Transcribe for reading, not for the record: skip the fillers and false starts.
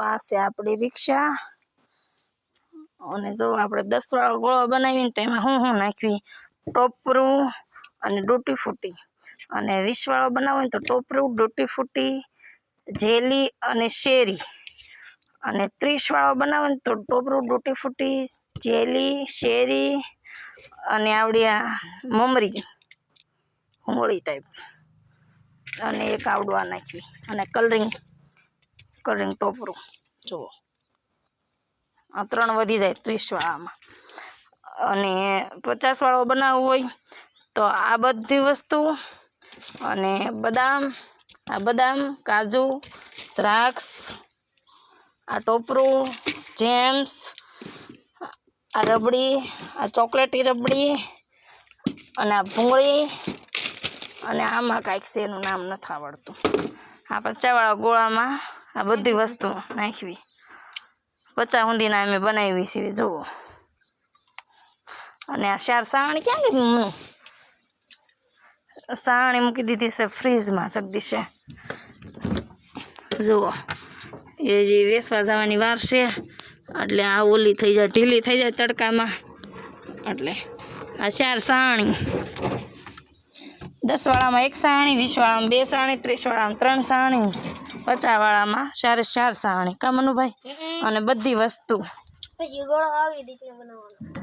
આ છે આપણી રિક્ષા અને જો આપણે 10 વાળો ગોળો બનાવીને તો એમાં હું નાખવી ટોપરું અને ડૂટી ફૂટી અને 20 વાળો બનાવો તો ટોપરું ડૂટી ફૂટી જેલી અને શેરી અને 30 વાળો બનાવો તો ટોપરું ડૂટી ફૂટી જેલી શેરી અને આવડી આ મમરી હોળી ટાઈપ અને એક આવડું આ નાખવી અને કલરિંગ ટોપરું જુઓ આ 3 વધી જાય 30 વાળામાં અને 50 વાળો બનાવવો હોય તો આ બધી વસ્તુ અને બદામ કાજુ દ્રાક્ષ આ ટોપરું જેમ્સ આ રબડી આ ચોકલેટી રબડી અને આ ભૂંગળી અને આમાં કાંઈક છે એનું નામ નથી આવડતું આ 50 વાળા ગોળામાં આ બધી વસ્તુ નાખવી 50 ઊંધીના અમે બનાવી છે જુઓ અને આ 4 સાવણી ક્યાં ગઈ સાવણી મૂકી દીધી છે ફ્રીજમાં જગદીશે જુઓ એ જે વેસવા જવાની વાર છે એટલે આ ઓલી થઈ જાય ઢીલી થઈ જાય તડકામાં એટલે આ 4 સાવણી 10 વાળામાં 1 સાવણી 20 વાળામાં 2 સાવણી 30 વાળામાં 3 સાવણી 50 વાળામાં 4 સાવણી કા મનુભાઈ અને બધી વસ્તુ પછી ગોળો આવી રીતે બનાવવાનો